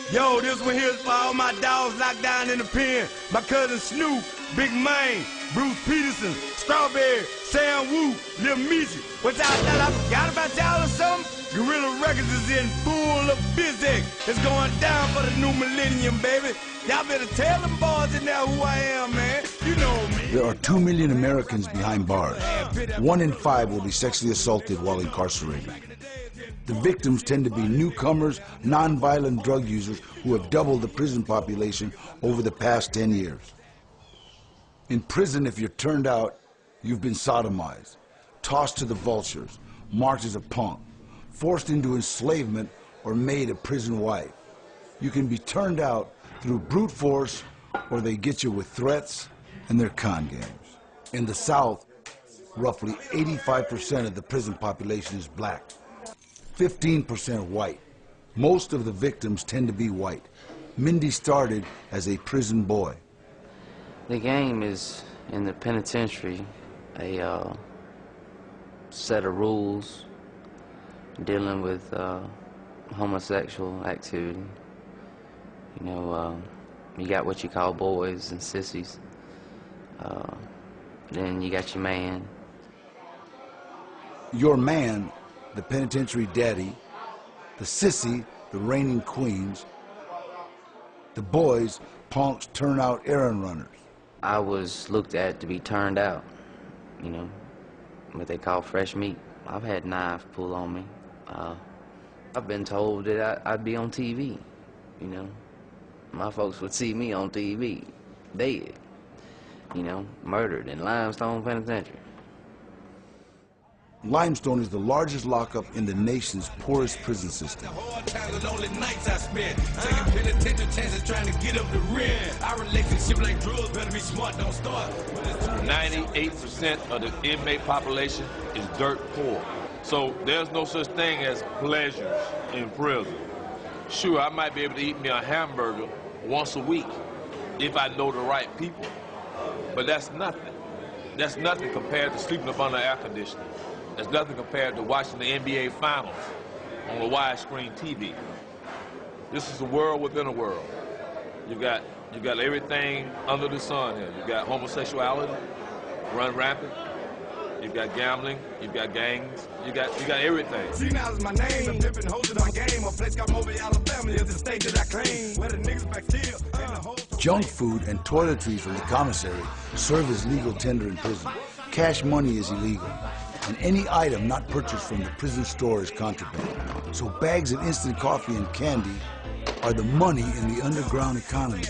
Yo, this one here's for all my dogs locked down in the pen. My cousin Snoop, Big Mane, Bruce Peterson, Strawberry, Sam Wu, Lil Meechie. What y'all thought I forgot about y'all or something? Gorilla Records is in full of busy. It's going down for the new millennium, baby. Y'all better tell them boys in there who I am, man. You know me. There are 2 million Americans behind bars. 1 in 5 will be sexually assaulted while incarcerated. The victims tend to be newcomers, non-violent drug users who have doubled the prison population over the past 10 years. In prison, if you're turned out, you've been sodomized, tossed to the vultures, marked as a punk, forced into enslavement, or made a prison wife. You can be turned out through brute force, or they get you with threats and their con games. In the South, roughly 85% of the prison population is black. 15% white. Most of the victims tend to be white. Mindy started as a prison boy. The game is, in the penitentiary, a set of rules dealing with homosexual activity. You know, you got what you call boys and sissies. Then you got your man. Your man, the penitentiary daddy, the sissy, the reigning queens, the boys, punks, turnout errand runners. I was looked at to be turned out, you know, what they call fresh meat. I've had knives pulled on me. I've been told that I'd be on TV, you know. My folks would see me on TV, dead, you know, murdered in Limestone Penitentiary. Limestone is the largest lockup in the nation's poorest prison system. 98% of the inmate population is dirt poor. So there's no such thing as pleasures in prison. Sure, I might be able to eat me a hamburger once a week if I know the right people. But that's nothing. That's nothing compared to sleeping up under air conditioning. That's nothing compared to watching the NBA Finals on a widescreen TV. This is a world within a world. You got everything under the sun here. You got homosexuality, run rampant. You've got gambling. You've got gangs. You got everything. See, now is my name. I'm dipping hoes in my game. My place got Mobile, Alabama. Is the state that I claim. Where the niggas back still. Junk food and toiletries from the commissary serve as legal tender in prison. Cash money is illegal, and any item not purchased from the prison store is contraband. So bags of instant coffee and candy are the money in the underground economy.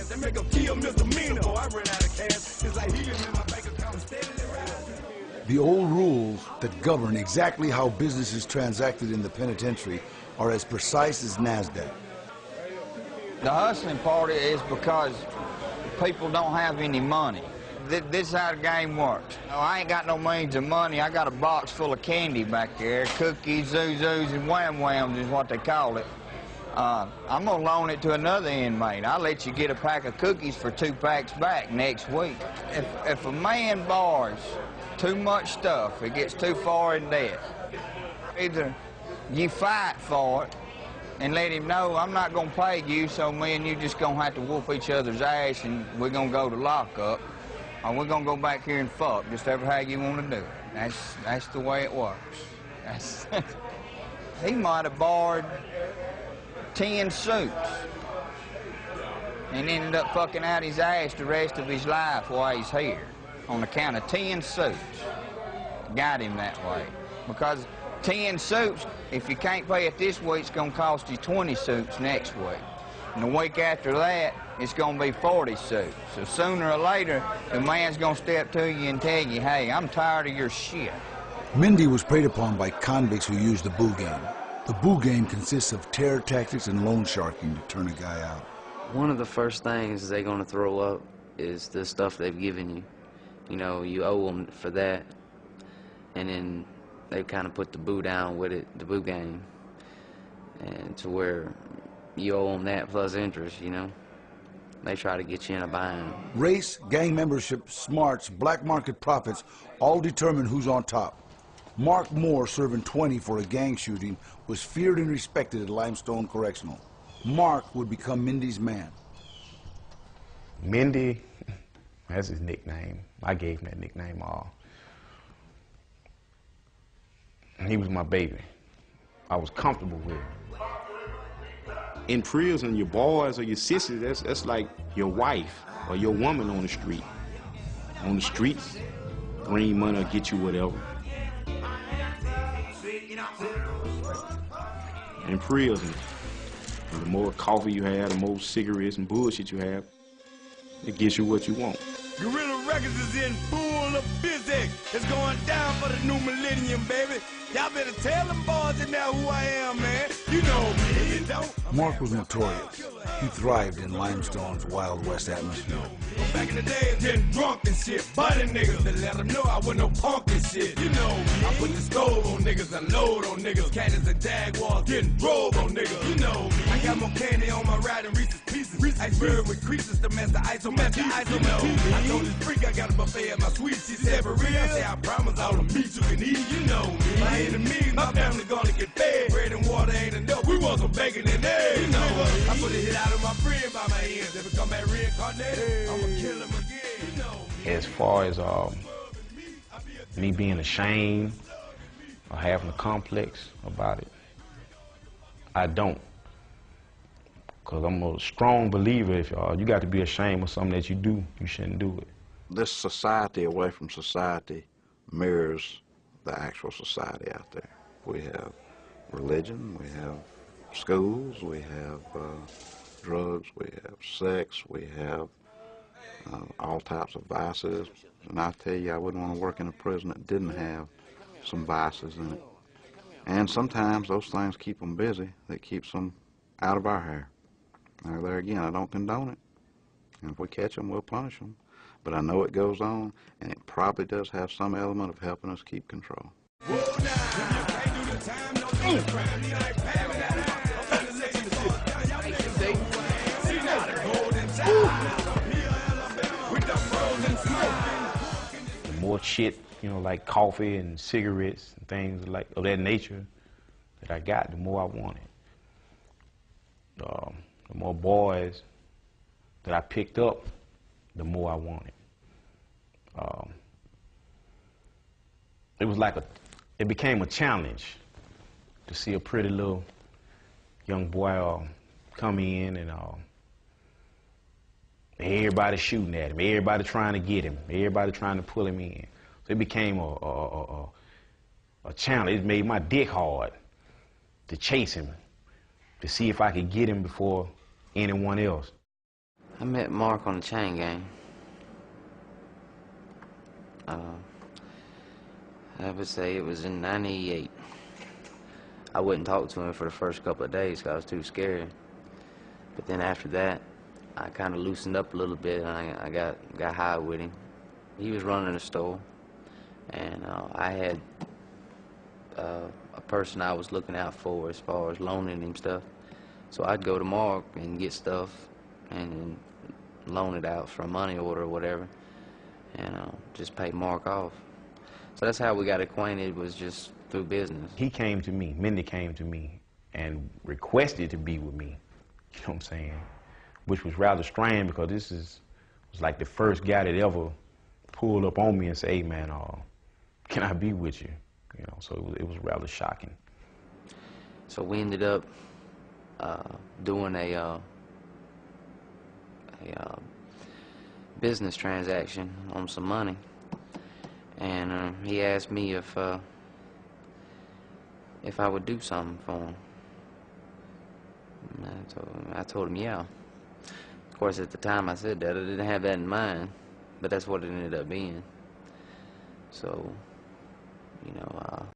The old rules that govern exactly how business is transacted in the penitentiary are as precise as NASDAQ. The hustling part is because people don't have any money. This is how the game works. No, I ain't got no means of money. I got a box full of candy back there. Cookies, Zuzus, and Wham Whams is what they call it. I'm gonna loan it to another inmate. I'll let you get a pack of cookies for 2 packs back next week. If a man borrows too much stuff, it gets too far in debt. Either you fight for it and let him know, I'm not gonna pay you, so me and you just gonna have to whoop each other's ass and we're gonna go to lockup, or we're gonna go back here and fuck, just ever how you wanna do it. That's the way it works. He might have borrowed 10 suits and ended up fucking out his ass the rest of his life while he's here on account of 10 suits. Got him that way. Because 10 suits, if you can't pay it this week, it's gonna cost you 20 suits next week. And the week after that, it's gonna be 40 suits. So sooner or later, the man's gonna step to you and tell you, hey, I'm tired of your shit. Mindy was preyed upon by convicts who used the boo game. The boo game consists of terror tactics and loan sharking to turn a guy out. One of the first things they're gonna throw up is the stuff they've given you. You know, you owe them for that. And then they kind of put the boo down with it, the boo game. And to where you owe them that plus interest, you know. They try to get you in a bind. Race, gang membership, smarts, black market profits all determine who's on top. Mark Moore, serving 20 for a gang shooting, was feared and respected at Limestone Correctional. Mark would become Mindy's man. Mindy, that's his nickname. I gave him that nickname. He was my baby. I was comfortable with him. In prison, your boys or your sisters, that's like your wife or your woman on the street. On the streets, green money will get you whatever. In prison, the more coffee you have, the more cigarettes and bullshit you have, it gets you what you want. Gorilla Records is in full of busy. It's going down for the new millennium, baby. Y'all better tell them boys in there who I am, man. You know me, if you don't. Mark was notorious. He thrived in Limestone's Wild West atmosphere. Back in the day, getting drunk and shit. Budding niggas to let them know I wasn't no punk and shit. You know me. I put the stove on niggas, I load on niggas. Cannons and Jaguars, getting drove on niggas. You know me. I got more candy on my ride than Reese's Pieces. Iceberg with creases to mess the ice on my teeth. You know me. I told this freak I got a buffet at my suite. She said, for real? I said, I promise all the meat you can eat. You know me. My enemies, my family gonna get fed. Bread and water ain't enough. We want some bacon and eggs. You know me. I put a hit out of my friend by my ends. If it come back reincarnated, I'ma kill him again. You know me. As far as me being ashamed or having a complex about it, I don't. Because I'm a strong believer, if you got to be ashamed of something that you do, you shouldn't do it. This society away from society mirrors the actual society out there. We have religion, we have schools, we have drugs, we have sex, we have all types of vices. And I tell you, I wouldn't want to work in a prison that didn't have some vices in it. And sometimes those things keep them busy. That keeps them out of our hair. Now, there again, I don't condone it. And if we catch them, we'll punish them. But I know it goes on, and it probably does have some element of helping us keep control. The more shit, like coffee and cigarettes and things like of that nature that I got, the more I wanted. The more boys that I picked up, the more I wanted. It was like it became a challenge to see a pretty little young boy come in and everybody shooting at him, everybody trying to get him, everybody trying to pull him in. So it became a challenge. It made my dick hard to chase him, to see if I could get him before anyone else. I met Mark on the chain gang. I would say it was in '98. I wouldn't talk to him for the first couple of days because I was too scared. But then after that, I kind of loosened up a little bit and I got high with him. He was running a store, and I had a person I was looking out for as far as loaning him stuff. So I'd go to Mark and get stuff and then loan it out for a money order or whatever, and just pay Mark off. So that's how we got acquainted, was just through business. He came to me, Mindy came to me and requested to be with me, you know what I'm saying? Which was rather strange because this was like the first guy that ever pulled up on me and said, hey man, can I be with you? So it was rather shocking. So we ended up doing a business transaction on some money, and he asked me if I would do something for him. And I told him yeah. Of course, at the time I said that, I didn't have that in mind, but that's what it ended up being. So,